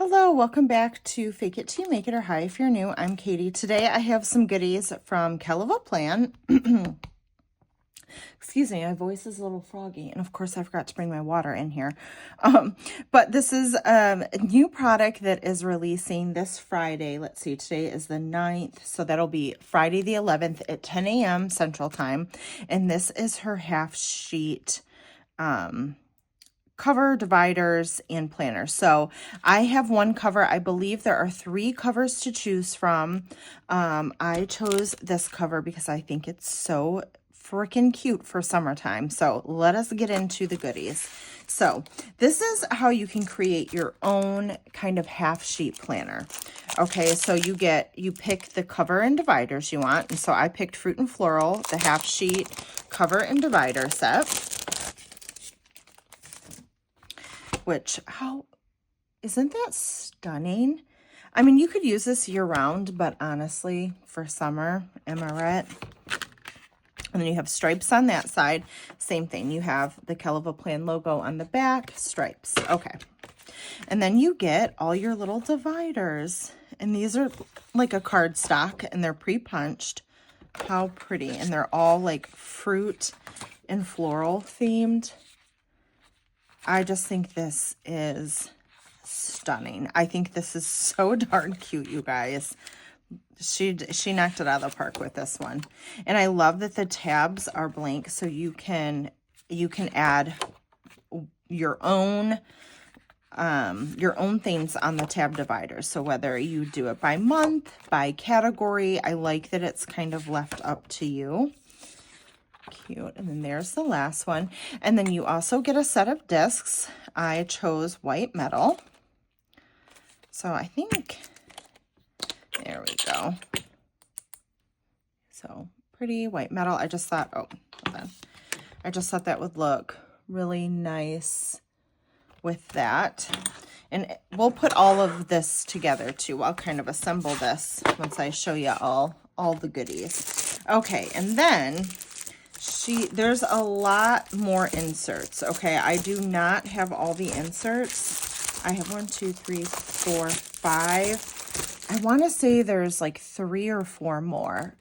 Hello, welcome back to Fake It Till You Make It, or Hi if you're new. I'm Katie. Today I have some goodies from Keleva Plan. Excuse me, my voice is a little froggy, and of course I forgot to bring my water in here. But this is a new product that is releasing this Friday. Let's see, today is the 9th, so that'll be Friday the 11th at 10 a.m. Central Time. And this is her half sheet cover, dividers, and planners. So I have one cover. I believe there are 3 covers to choose from. I chose this cover because I think it's so freaking cute for summertime. So let us get into the goodies. So this is how you can create your own kind of half sheet planner. Okay, so you pick the cover and dividers you want. And so I picked Fruit and Floral, the half sheet cover and divider set. Which, isn't that stunning? I mean, you could use this year round, but honestly, for summer, am I right? And then you have stripes on that side. Same thing. You have the Keleva Plan logo on the back, stripes. Okay. And then you get all your little dividers. And these are like a cardstock, and they're pre-punched. How pretty. And they're all like fruit and floral themed. I just think this is stunning. I think this is so darn cute, you guys. She knocked it out of the park with this one. And I love that the tabs are blank, so you can add your own things on the tab dividers. So whether you do it by month, by category, I like that it's kind of left up to you. Cute. And then there's the last one. And then you also get a set of discs. I chose white metal. So I think, there we go. So pretty white metal. I just thought, hold on. I just thought that would look really nice with that. And we'll put all of this together too. I'll kind of assemble this once I show you all the goodies. Okay, and then there's a lot more inserts. Okay, I do not have all the inserts. I have 1, 2, 3, 4, 5. I want to say there's like 3 or 4 more.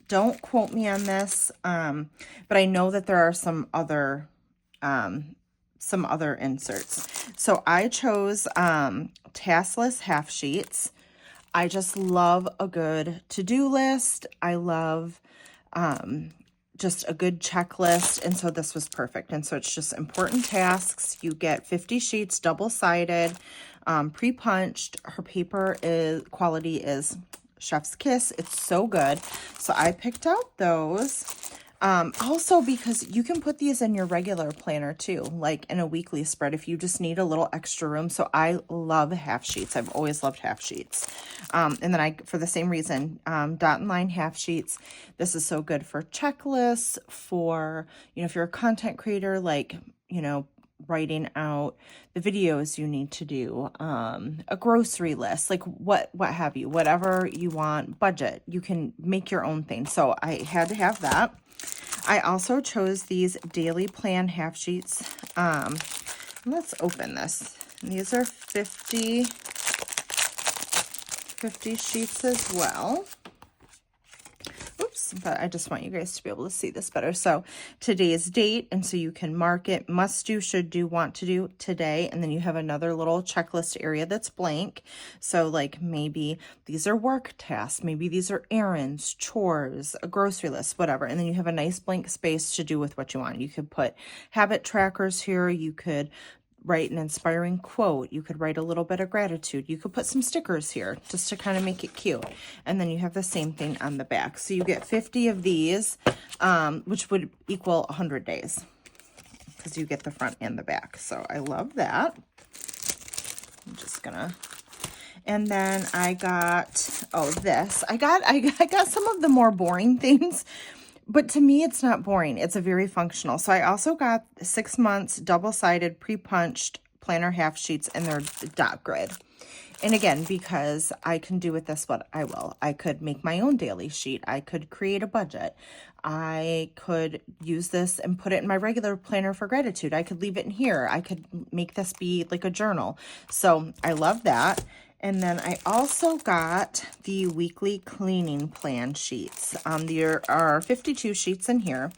Don't quote me on this, but I know that there are some other inserts. So I chose taskless half sheets. I just love a good to-do list. I love just a good checklist, and so this was perfect. And so it's just important tasks. You get 50 sheets, double-sided, pre-punched. Her paper quality is chef's kiss. It's so good. So I picked out those. Also because you can put these in your regular planner too, like in a weekly spread if you just need a little extra room. So I love half sheets. I've always loved half sheets. And then for the same reason, dot and line half sheets. This is so good for checklists, for, if you're a content creator, like, writing out the videos you need to do, a grocery list, like what have you, whatever you want, budget, you can make your own thing. So I had to have that. I also chose these daily plan half sheets. Let's open this. These are 50 sheets as well. Oops, but I just want you guys to be able to see this better. So today's date, and so you can mark it must do, should do, want to do today. And then you have another little checklist area that's blank. So like maybe these are work tasks, maybe these are errands, chores, a grocery list, whatever. And then you have a nice blank space to do with what you want. You could put habit trackers here. You could write an inspiring quote. You could write a little bit of gratitude. You could put some stickers here just to kind of make it cute. And then you have the same thing on the back. So you get 50 of these, which would equal 100 days because you get the front and the back. So I love that. I'm just gonna, and then I got, this. I got some of the more boring things. But to me, it's not boring. It's a very functional. So I also got 6 months double-sided pre-punched planner half sheets, and they're dot grid. And again, because I can do with this what I will. I could make my own daily sheet. I could create a budget. I could use this and put it in my regular planner for gratitude. I could leave it in here. I could make this be like a journal. So I love that. And then I also got the weekly cleaning plan sheets. There are 52 sheets in here.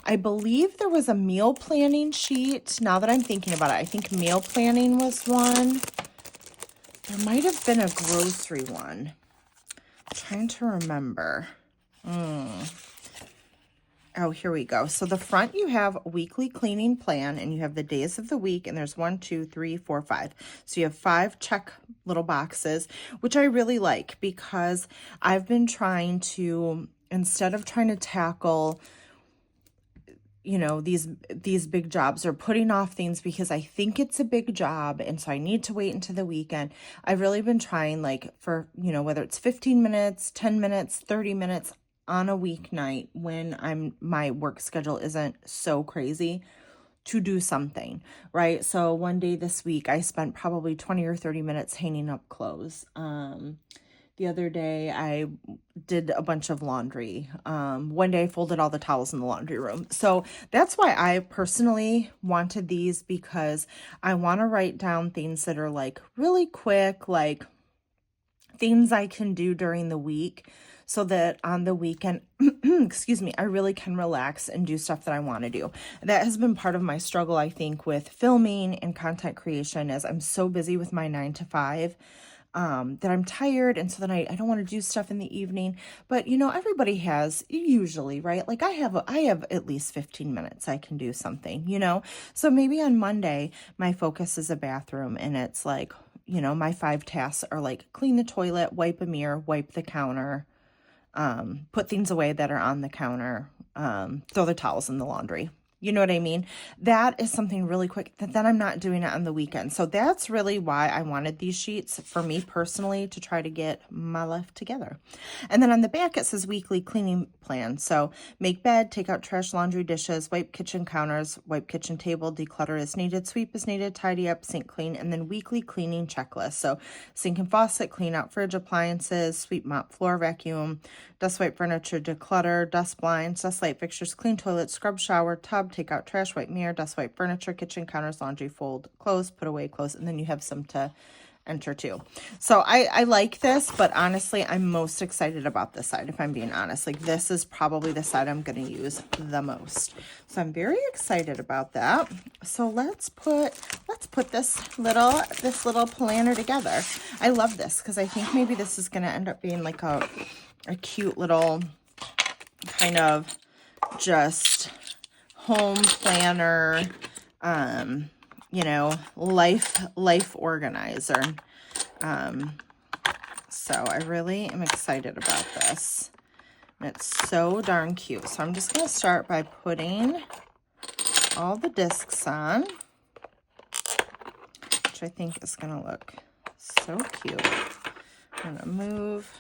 I believe there was a meal planning sheet. Now that I'm thinking about it, I think meal planning was one. There might have been a grocery one. I'm trying to remember. Oh, here we go. So the front, you have a weekly cleaning plan, and you have the days of the week, and there's 1, 2, 3, 4, 5. So you have 5 check little boxes, which I really like because I've been trying to, instead of trying to tackle, you know, these big jobs or putting off things because I think it's a big job and so I need to wait until the weekend. I've really been trying, like, for, you know, whether it's 15 minutes, 10 minutes, 30 minutes on a weeknight when my work schedule isn't so crazy, to do something, right? So one day this week I spent probably 20 or 30 minutes hanging up clothes. The other day I did a bunch of laundry. One day I folded all the towels in the laundry room. So that's why I personally wanted these, because I want to write down things that are like really quick, like things I can do during the week, so that on the weekend, excuse me, I really can relax and do stuff that I want to do. That has been part of my struggle, I think, with filming and content creation, as I'm so busy with my 9 to 5. That I'm tired, and so then I don't want to do stuff in the evening. But you know, everybody has, usually, right? Like I have at least 15 minutes I can do something, you know? So maybe on Monday my focus is a bathroom, and it's like, you know, my 5 tasks are like clean the toilet, wipe a mirror, wipe the counter, put things away that are on the counter, throw the towels in the laundry. You know what I mean? That is something really quick that then I'm not doing it on the weekend. So that's really why I wanted these sheets, for me personally, to try to get my life together. And then on the back, it says weekly cleaning plan. So make bed, take out trash, laundry, dishes, wipe kitchen counters, wipe kitchen table, declutter as needed, sweep as needed, tidy up, sink clean, and then weekly cleaning checklist. So sink and faucet, clean out fridge appliances, sweep, mop, floor, vacuum, dust, wipe furniture, declutter, dust blinds, dust light fixtures, clean toilet, scrub shower, tub, take out trash, wipe mirror, dust, wipe furniture, kitchen counters, laundry, fold clothes, put away clothes, and then you have some to enter too. So I like this, but honestly, I'm most excited about this side, if I'm being honest. Like, this is probably the side I'm going to use the most. So I'm very excited about that. So let's put this little planner together. I love this because I think maybe this is going to end up being like a cute little kind of just home planner, you know, life organizer. So I really am excited about this. And it's so darn cute. So I'm just going to start by putting all the discs on, which I think is going to look so cute. I'm going to move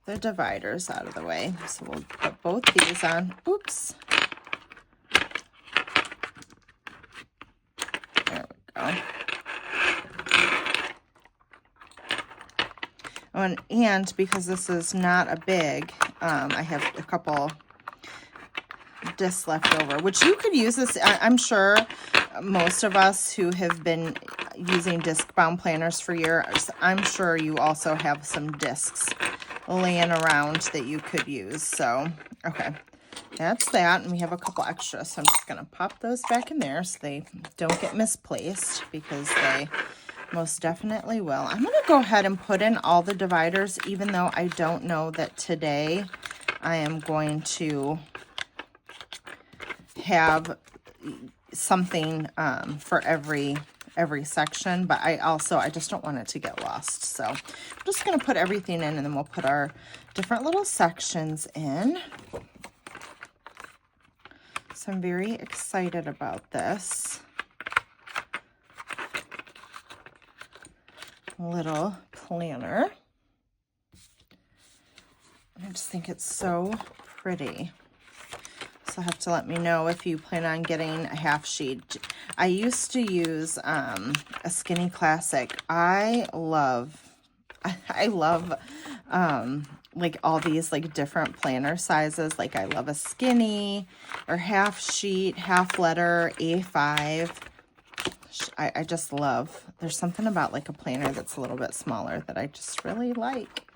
the dividers out of the way. So we'll put both these on. Oops. There we go. And because this is not a big, I have a couple discs left over, which you could use this. I'm sure most of us who have been using disc bound planners for years, I'm sure you also have some discs laying around that you could use. So, okay, that's that. And we have a couple extras. So I'm just going to pop those back in there so they don't get misplaced, because they most definitely will. I'm going to go ahead and put in all the dividers, even though I don't know that today I am going to have something for every section, but I just don't want it to get lost. So I'm just going to put everything in, and then we'll put our different little sections in. So I'm very excited about this little planner. I just think it's so pretty. So have to let me know if you plan on getting a half sheet. I used to use a Skinny Classic. I love like all these like different planner sizes. Like I love a skinny or half sheet, half letter, A5. I just love, there's something about like a planner that's a little bit smaller that I just really like.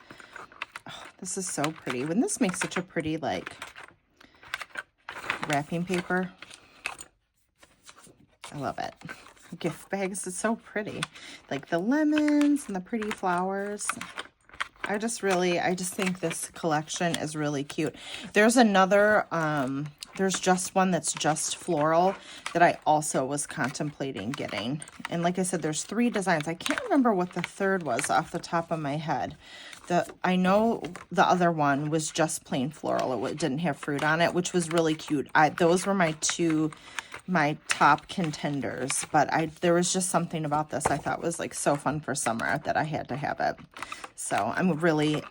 Oh, this is so pretty. Wouldn't this make such a pretty like wrapping paper? I love it. Gift bags is so pretty. Like the lemons and the pretty flowers. I just think this collection is really cute. There's another, there's just one that's just floral that I also was contemplating getting. And like I said, there's 3 designs. I can't remember what the third was off the top of my head. I know the other one was just plain floral. It didn't have fruit on it, which was really cute. Those were my top contenders, but there was just something about this I thought was like so fun for summer that I had to have it. So I'm really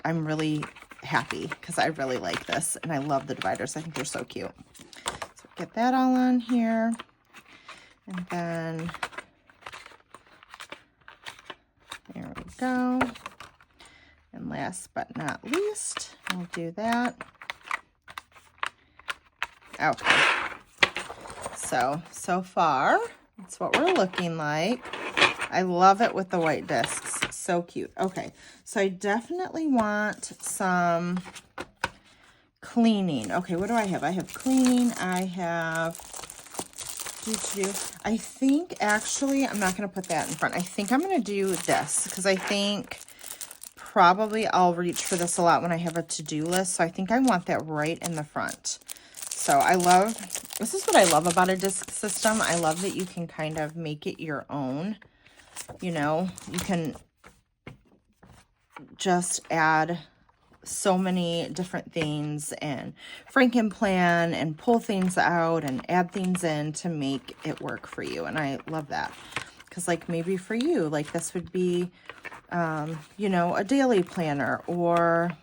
happy because I really like this and I love the dividers. I think they're so cute. So get that all on here. And then there we go. And last but not least, we'll do that. Okay. So far, that's what we're looking like. I love it with the white discs. So cute. Okay, so I definitely want some cleaning. Okay, what do I have? I have cleaning. I have I think actually I'm not going to put that in front. I think I'm going to do this because I think probably I'll reach for this a lot when I have a to-do list. So I think I want that right in the front. So this is what I love about a disc system. I love that you can kind of make it your own. You know, you can just add so many different things and Frankenplan and pull things out and add things in to make it work for you. And I love that because like maybe for you, like this would be, you know, a daily planner or,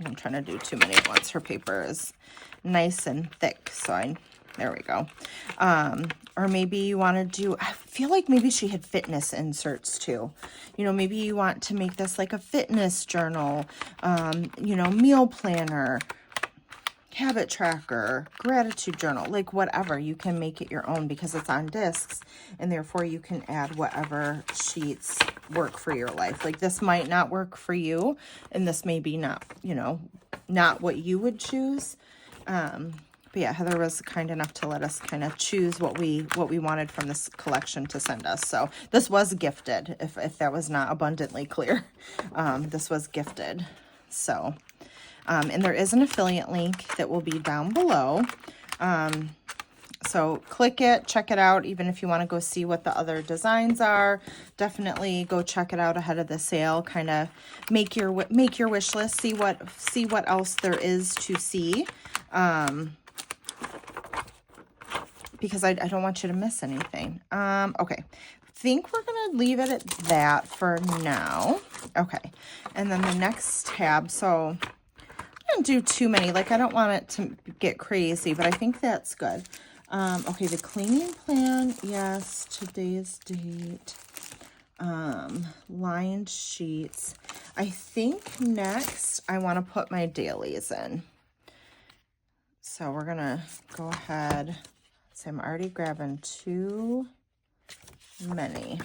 I'm trying to do too many at once. Her paper is nice and thick, so there we go. Or maybe you want to do, I feel like maybe she had fitness inserts too. You know, maybe you want to make this like a fitness journal, you know, meal planner, habit tracker, gratitude journal, like whatever. You can make it your own because it's on discs and therefore you can add whatever sheets work for your life. Like this might not work for you and this may be not, you know, not what you would choose. But yeah, Heather was kind enough to let us kind of choose what we wanted from this collection to send us. So this was gifted, if that was not abundantly clear. This was gifted. So, and there is an affiliate link that will be down below. So click it, check it out. Even if you want to go see what the other designs are, definitely go check it out ahead of the sale. Kind of make your wish list, see what else there is to see. Because I don't want you to miss anything. Okay, think we're gonna leave it at that for now. Okay, and then the next tab, so I don't do too many, like I don't want it to get crazy, but I think that's good. Okay, the cleaning plan, yes, today's date, lined sheets. I think next I want to put my dailies in. So we're gonna go ahead. So I'm already grabbing too many.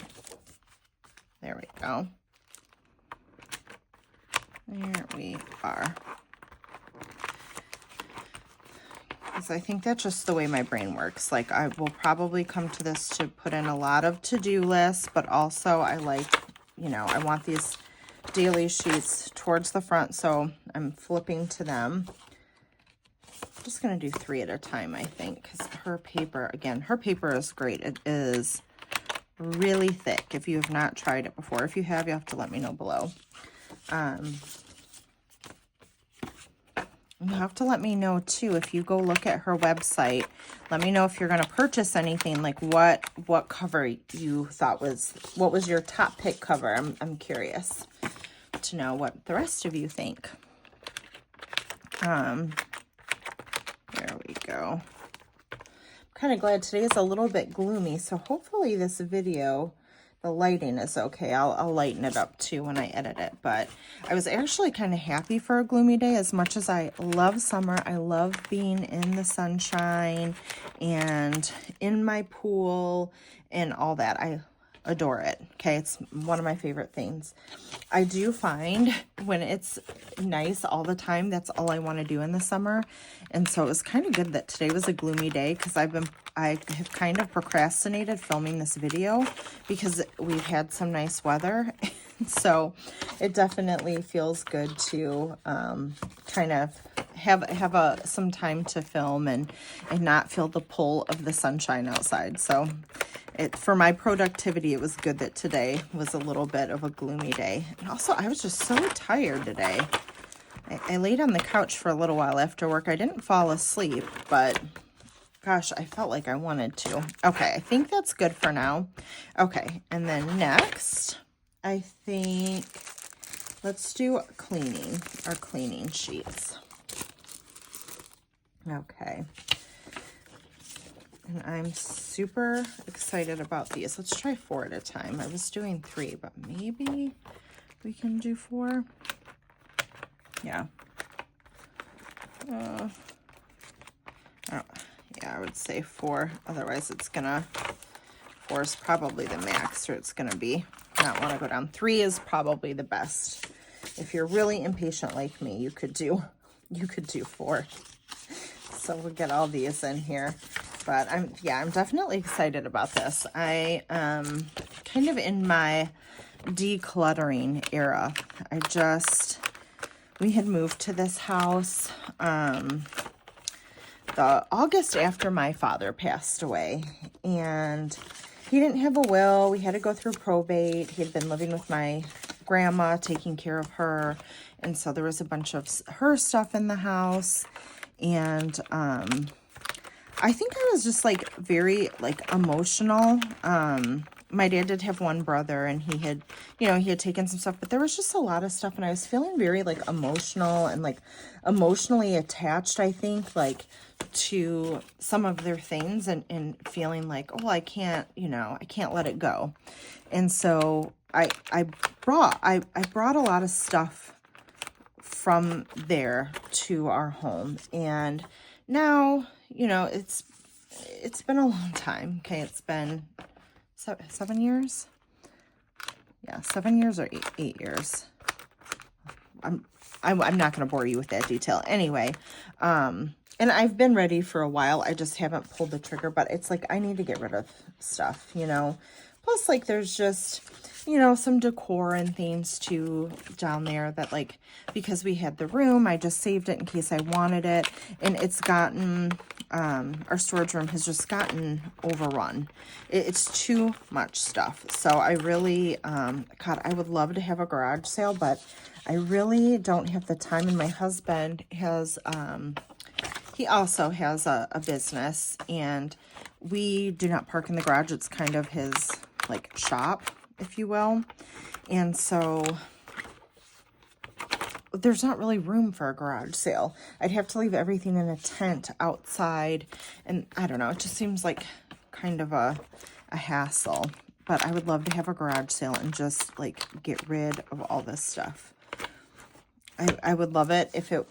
There we go. There we are. Because I think that's just the way my brain works. Like I will probably come to this to put in a lot of to-do lists, but also I like, you know, I want these daily sheets towards the front, so I'm flipping to them. Just going to do 3 at a time, I think, because her paper, again, her paper is great. It is really thick if you have not tried it before. If you have, you have to let me know below. You have to let me know, too, if you go look at her website. Let me know if you're going to purchase anything, like what cover you thought what was your top pick cover. I'm curious to know what the rest of you think. we go. I'm kind of glad today is a little bit gloomy, so hopefully this video, the lighting is okay. I'll lighten it up too when I edit it, but I was actually kind of happy for a gloomy day. As much as I love summer, I love being in the sunshine and in my pool and all that. I adore it. Okay, it's one of my favorite things. I do find when it's nice all the time, that's all I want to do in the summer. And so it was kind of good that today was a gloomy day, because I have kind of procrastinated filming this video because we've had some nice weather. So it definitely feels good to kind of have some time to film and not feel the pull of the sunshine outside. So for my productivity, it was good that today was a little bit of a gloomy day. And also, I was just so tired today. I laid on the couch for a little while after work. I didn't fall asleep, but gosh, I felt like I wanted to. Okay, I think that's good for now. Okay, and then next, I think let's do cleaning, our cleaning sheets. Okay. And I'm super excited about these. Let's try 4 at a time. I was doing 3, but maybe we can do 4. Yeah. Oh, yeah, I would say 4. Otherwise, 4 is probably the max, or it's gonna be not want to go down. 3 is probably the best. If you're really impatient like me, you could do 4. So we'll get all these in here. But I'm definitely excited about this. I kind of in my decluttering era. We had moved to this house the August after my father passed away, and he didn't have a will. We had to go through probate. He had been living with my grandma, taking care of her, and so there was a bunch of her stuff in the house. And I think I was just like very like emotional. My dad did have one brother, and he had taken some stuff, but there was just a lot of stuff, and I was feeling very like emotional and like emotionally attached, I think, like to some of their things, and feeling like, oh, I can't let it go. And so I brought a lot of stuff from there to our home, and now, it's been a long time. Okay, it's been 7 years. Yeah, 7 years or 8 years. I'm not going to bore you with that detail. Anyway, and I've been ready for a while. I just haven't pulled the trigger, but it's like I need to get rid of stuff, Plus, like, there's just, some decor and things too down there that, like, because we had the room, I just saved it in case I wanted it. And it's gotten, our storage room has just gotten overrun. It's too much stuff. So I really, God, I would love to have a garage sale, but I really don't have the time. And my husband has, he also has a business, and we do not park in the garage. It's kind of his like shop, if you will. And so there's not really room for a garage sale. I'd have to leave everything in a tent outside, and I don't know, it just seems like kind of a hassle. But I would love to have a garage sale and just like get rid of all this stuff. I would love it if it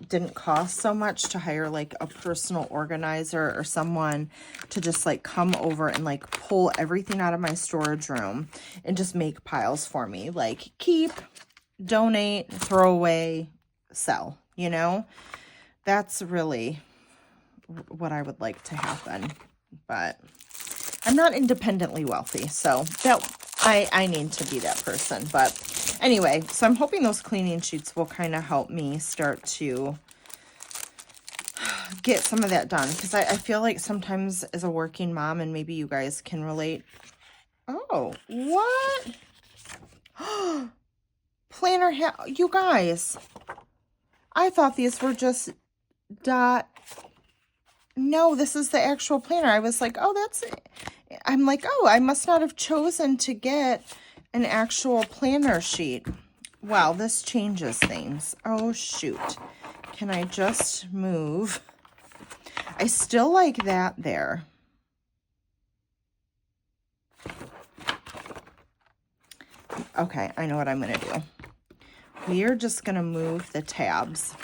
didn't cost so much to hire like a personal organizer or someone to just like come over and like pull everything out of my storage room and just make piles for me, like keep, donate, throw away, sell. That's really what I would like to happen. But I'm not independently wealthy, so that I need to be that person. But anyway, so I'm hoping those cleaning sheets will kind of help me start to get some of that done, because I feel like sometimes as a working mom, and maybe you guys can relate. Oh, what? Planner you guys, I thought these were just no, this is the actual planner. I was like, oh, that's it. I'm like, oh, I must not have chosen to get an actual planner sheet. Wow, this changes things. Oh, shoot. Can I just move? I still like that there. Okay, I know what I'm going to do. We are just going to move the tabs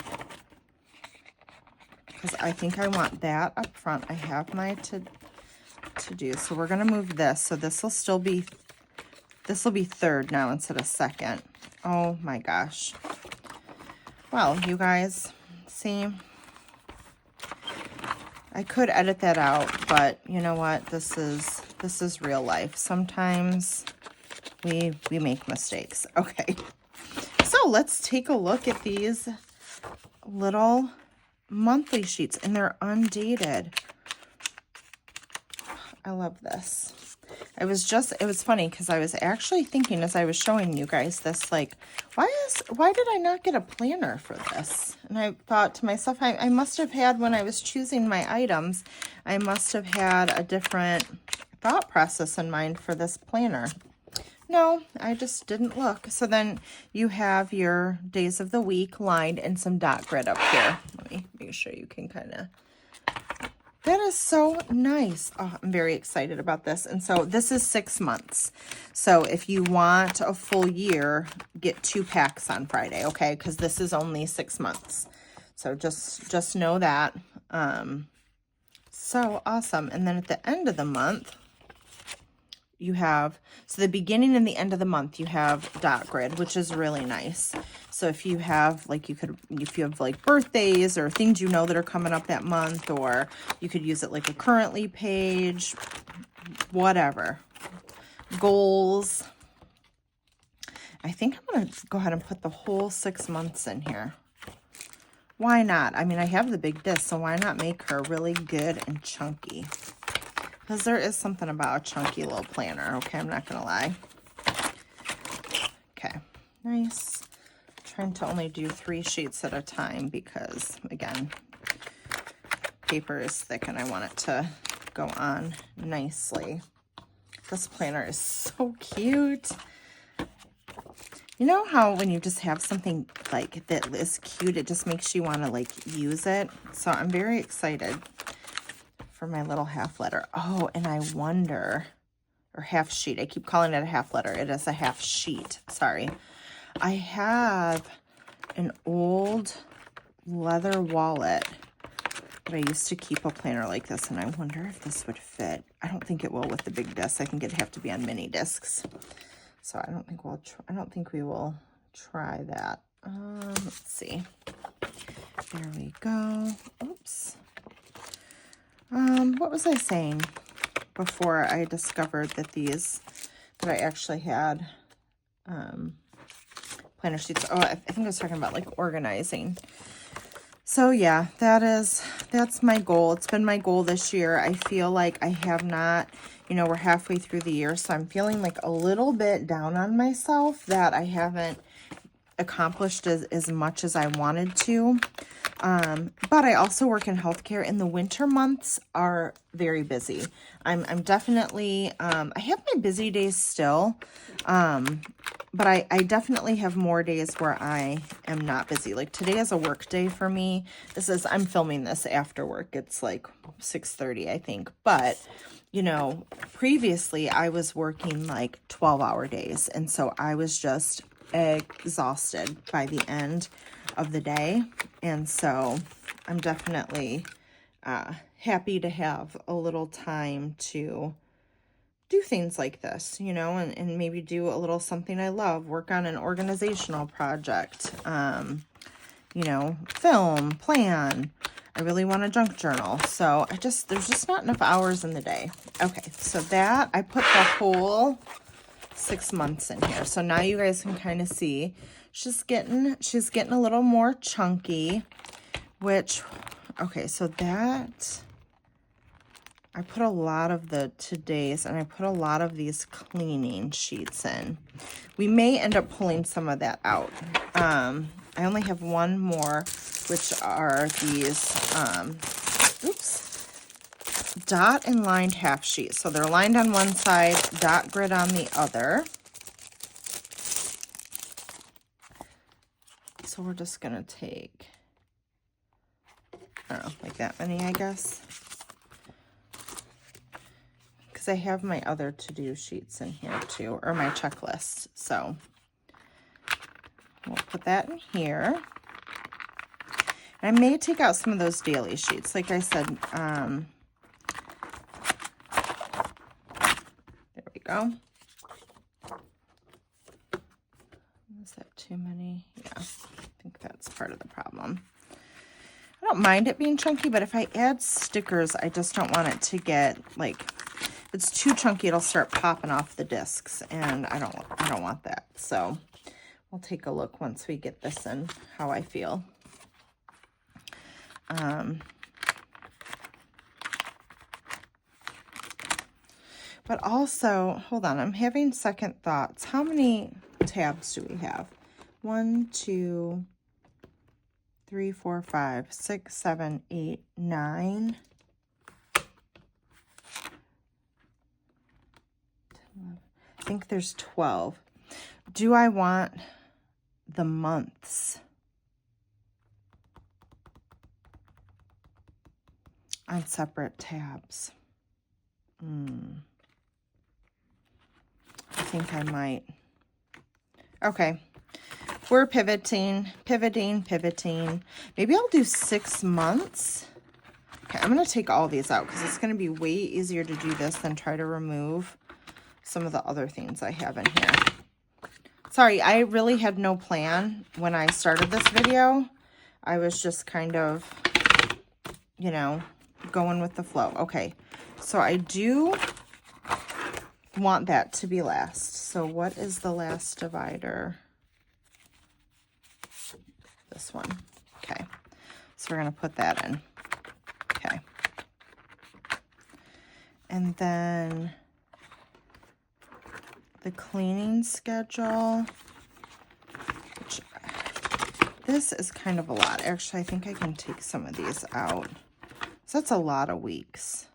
because I think I want that up front. I have my to do. So we're going to move this. So this will still be, this will be third now instead of second. Oh my gosh. Well, you guys, see, I could edit that out, but you know what? This is real life. Sometimes we make mistakes. Okay. So let's take a look at these little monthly sheets, and they're undated. I love this. It was funny because I was actually thinking as I was showing you guys this, like, why did I not get a planner for this? And I thought to myself, I must have had, when I was choosing my items, I must have had a different thought process in mind for this planner. No, I just didn't look. So then you have your days of the week lined and some dot grid up here. Let me make sure you can kind of, that is so nice. Oh, I'm very excited about this. And so this is 6 months. So if you want a full year, get 2 packs on Friday, okay? Because this is only 6 months. So just know that. So awesome. And then at the end of the month, you have, so the beginning and the end of the month, you have dot grid, which is really nice. So if you have, like, if you have like birthdays or things you know that are coming up that month, or you could use it like a currently page, whatever. Goals. I think I'm going to go ahead and put the whole 6 months in here. Why not? I mean, I have the big disc, so why not make her really good and chunky? Because there is something about a chunky little planner, okay? I'm not going to lie. Okay, nice. Trying to only do 3 sheets at a time because, again, paper is thick and I want it to go on nicely. This planner is so cute. You know how when you just have something like that is cute, it just makes you want to like use it? So I'm very excited for my little half letter. Oh, and I wonder, or half sheet. I keep calling it a half letter. It is a half sheet. Sorry. I have an old leather wallet that I used to keep a planner like this, and I wonder if this would fit. I don't think it will with the big disc. I think it'd have to be on mini discs. So I don't think we will try that. Let's see. There we go. Oops. What was I saying before I discovered that that I actually had planner sheets? Oh, I think I was talking about like organizing. So yeah, that's my goal. It's been my goal this year. I feel like I have not, we're halfway through the year, so I'm feeling like a little bit down on myself that I haven't accomplished as much as I wanted to. But I also work in healthcare, and the winter months are very busy. I'm definitely, I have my busy days still, but I definitely have more days where I am not busy. Like today is a work day for me. I'm filming this after work. It's like 6:30, I think. But, previously I was working like 12-hour days. And so I was just exhausted by the end of the day. And so I'm definitely happy to have a little time to do things like this, and maybe do a little something I love, work on an organizational project, film, plan. I really want a junk journal. So there's just not enough hours in the day. Okay, so that, I put the whole 6 months in here. So now you guys can kind of see she's getting a little more chunky, which, okay, so that, I put a lot of the today's, and I put a lot of these cleaning sheets in. We may end up pulling some of that out. I only have one more, which are these, dot and lined half sheets. So they're lined on one side, dot grid on the other. So we're just going to take I don't know, like that many, I guess. Because I have my other to-do sheets in here too, or my checklist. So we'll put that in here. I may take out some of those daily sheets. Like I said, there we go. Is that too many? Yeah, I think that's part of the problem. I don't mind it being chunky, but if I add stickers, I just don't want it to get, like, if it's too chunky, it'll start popping off the discs, and I don't want that. So we'll take a look once we get this in, how I feel. But also, hold on, I'm having second thoughts. How many tabs do we have? 1, 2, 3, 4, 5, 6, 7, 8, 9. 10, I think there's 12. Do I want the months on separate tabs? I think I might. Okay. We're pivoting. Maybe I'll do 6 months. Okay, I'm going to take all these out because it's going to be way easier to do this than try to remove some of the other things I have in here. Sorry, I really had no plan when I started this video. I was just kind of, you know, going with the flow. Okay, so I do want that to be last. So what is the last divider? This one. Okay, so we're going to put that in. Okay. And then the cleaning schedule, which this is kind of a lot. Actually, I think I can take some of these out. So that's a lot of weeks,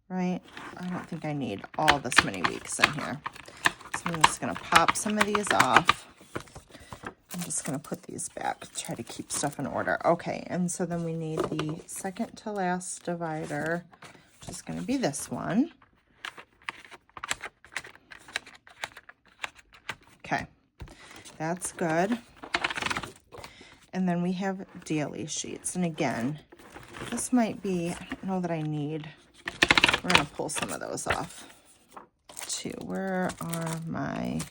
right? I don't think I need all this many weeks in here. So I'm just going to pop some of these off. I'm just going to put these back, try to keep stuff in order. Okay, and so then we need the second to last divider, which is going to be this one. Okay, that's good. And then we have daily sheets. And again, this might be, I don't know that I need, we're going to pull some of those off too. Where are my...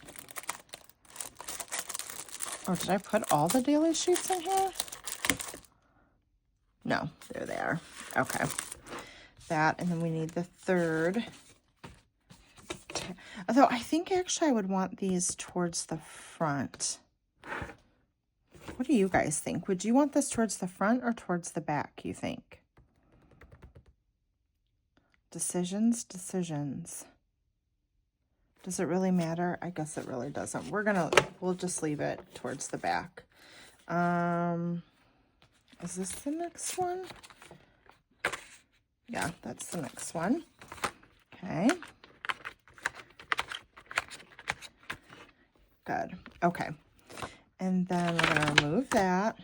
Oh, did I put all the daily sheets in here? No, there they are. Okay. That, and then we need the third. Although I think actually I would want these towards the front. What do you guys think? Would you want this towards the front or towards the back, you think? Decisions. Does it really matter? I guess it really doesn't. We'll just leave it towards the back. Is this the next one? Yeah, that's the next one. Okay. Good. Okay. And then we're going to remove that.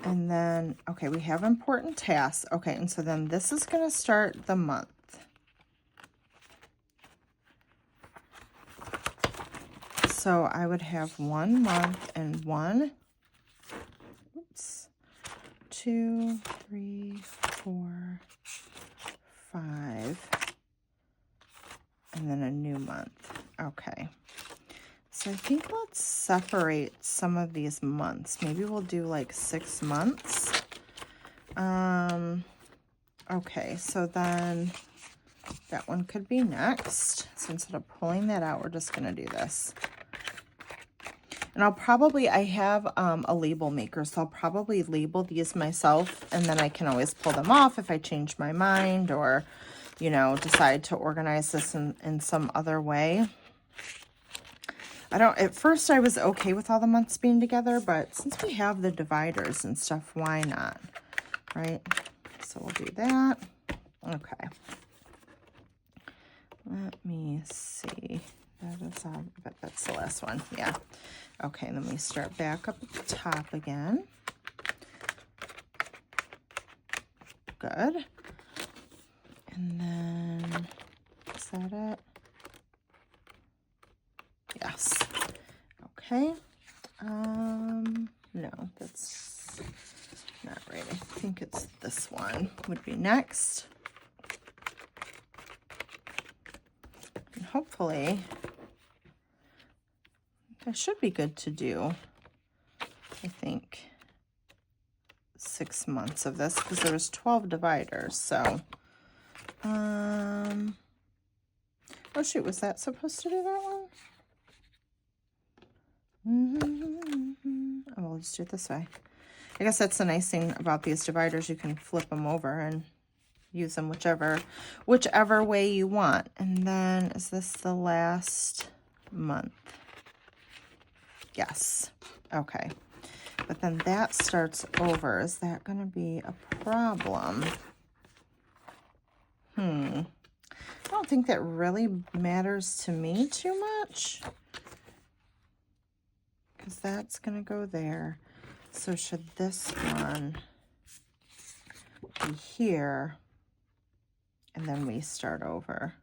And then, okay, we have important tasks. Okay, and so then this is going to start the month. So I would have 1 month and 1, 2, 3, 4, 5, and then a new month. Okay. So I think let's separate some of these months. Maybe we'll do like 6 months. Okay, so then that one could be next. So instead of pulling that out, we're just going to do this. And I have a label maker, so I'll probably label these myself, and then I can always pull them off if I change my mind or, you know, decide to organize this in some other way. At first I was okay with all the months being together, but since we have the dividers and stuff, why not, right? So we'll do that. Okay. Let me see. That is all, but that's the last one. Yeah. Okay, then we start back up at the top again. good. And then, is that it? Yes. Okay. No, that's not right. I think it's this one would be next. And hopefully, that should be good to do. I think 6 months of this because there was 12 dividers. So, oh shoot, was that supposed to do that one? Oh, we'll just do it this way. I guess that's the nice thing about these dividers. You can flip them over and use them whichever way you want. And then, is this the last month? Yes. Okay. But then that starts over. Is that going to be a problem? I don't think that really matters to me too much, because that's going to go there. So should this one be here, and then we start over?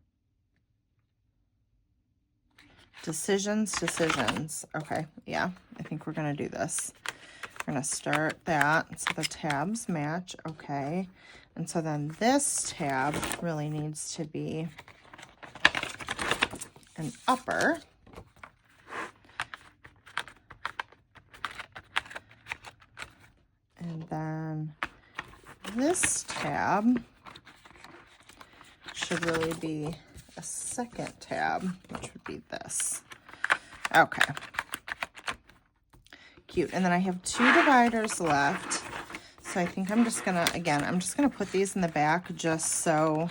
Decisions. Okay, yeah, I think we're going to do this. We're going to start that, so the tabs match, okay. And so then this tab really needs to be an upper. And then this tab should really be a second tab, which would be this. Okay. Cute. And then I have 2 dividers left. So I think I'm just gonna, again, I'm just gonna put these in the back just so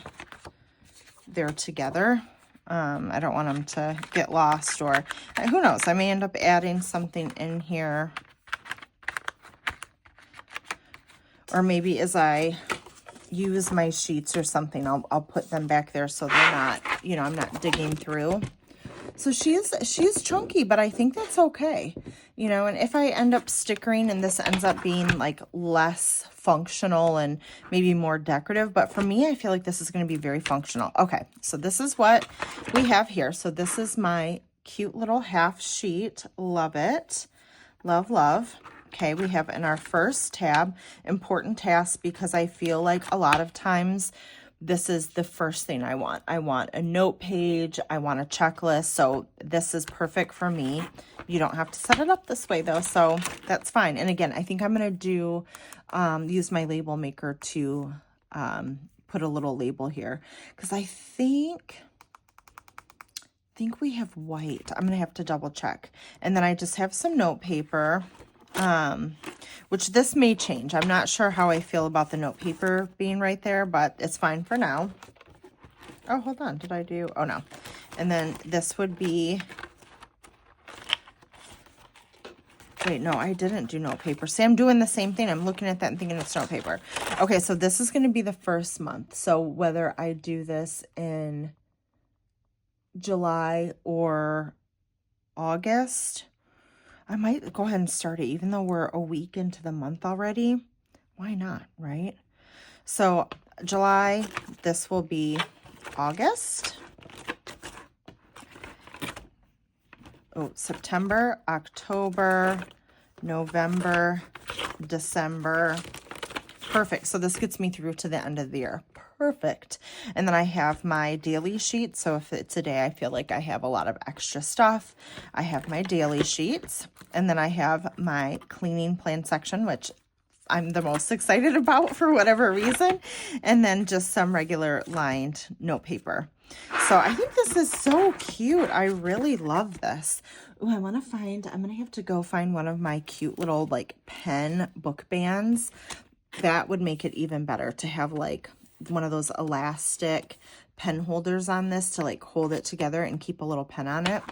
they're together. I don't want them to get lost, or who knows, I may end up adding something in here. Or maybe as I use my sheets or something, I'll put them back there so they're not, you know, I'm not digging through. So she's chunky, but I think that's okay. You know, and if I end up stickering and this ends up being like less functional and maybe more decorative, but for me, I feel like this is going to be very functional. Okay, so this is what we have here. So this is my cute little half sheet. Love it. Love, love. Okay, we have in our first tab, important tasks, because I feel like a lot of times this is the first thing I want. I want a note page. I want a checklist. So this is perfect for me. You don't have to set it up this way though, so that's fine. And again, I think I'm going to do, use my label maker to put a little label here, because I think we have white. I'm going to have to double check. And then I just have some note paper, which this may change. I'm not sure how I feel about the note paper being right there, but it's fine for now. Oh, hold on. Did I do? Oh, no. And then this would be, wait, no, I didn't do note paper. See, I'm doing the same thing. I'm looking at that and thinking it's note paper. Okay, so this is going to be the first month. So whether I do this in July or August, I might go ahead and start it, even though we're a week into the month already. Why not, right? So July, this will be August. Oh, September, October, November, December. Perfect. So this gets me through to the end of the year. Perfect. And then I have my daily sheet. So if it's a day I feel like I have a lot of extra stuff, I have my daily sheets. And then I have my cleaning plan section, which I'm the most excited about for whatever reason. And then just some regular lined note paper. So I think this is so cute. I really love this. Oh, I'm going to have to go find one of my cute little like pen book bands. That would make it even better to have like one of those elastic pen holders on this to like hold it together and keep a little pen on it.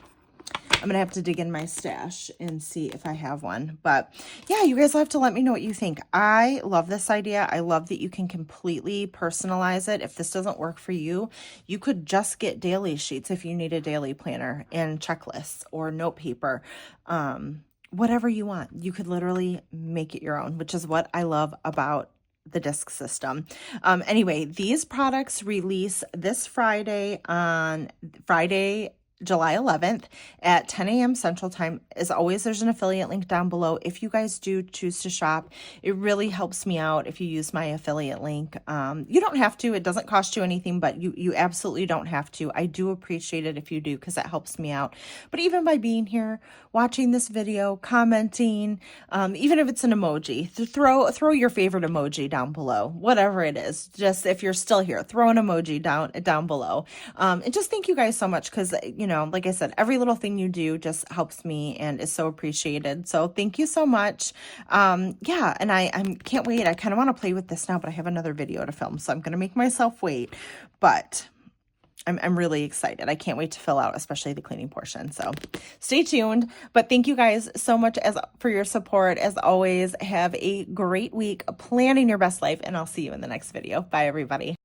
I'm going to have to dig in my stash and see if I have one. But yeah, you guys will have to let me know what you think. I love this idea. I love that you can completely personalize it. If this doesn't work for you, you could just get daily sheets if you need a daily planner and checklists or note paper. Whatever you want. You could literally make it your own, which is what I love about the disc system. Anyway, these products release this Friday, July 11th at 10 a.m. Central Time. As always, there's an affiliate link down below. If you guys do choose to shop, it really helps me out if you use my affiliate link. You don't have to. It doesn't cost you anything, but you absolutely don't have to. I do appreciate it if you do, because that helps me out. But even by being here, watching this video, commenting, even if it's an emoji, throw your favorite emoji down below, whatever it is. Just if you're still here, throw an emoji down below. And just thank you guys so much, because like I said, every little thing you do just helps me and is so appreciated. So thank you so much. Yeah, and I can't wait. I kind of want to play with this now, but I have another video to film, so I'm going to make myself wait. But I'm really excited. I can't wait to fill out, especially the cleaning portion. So stay tuned. But thank you guys so much for your support. As always, have a great week planning your best life, and I'll see you in the next video. Bye, everybody.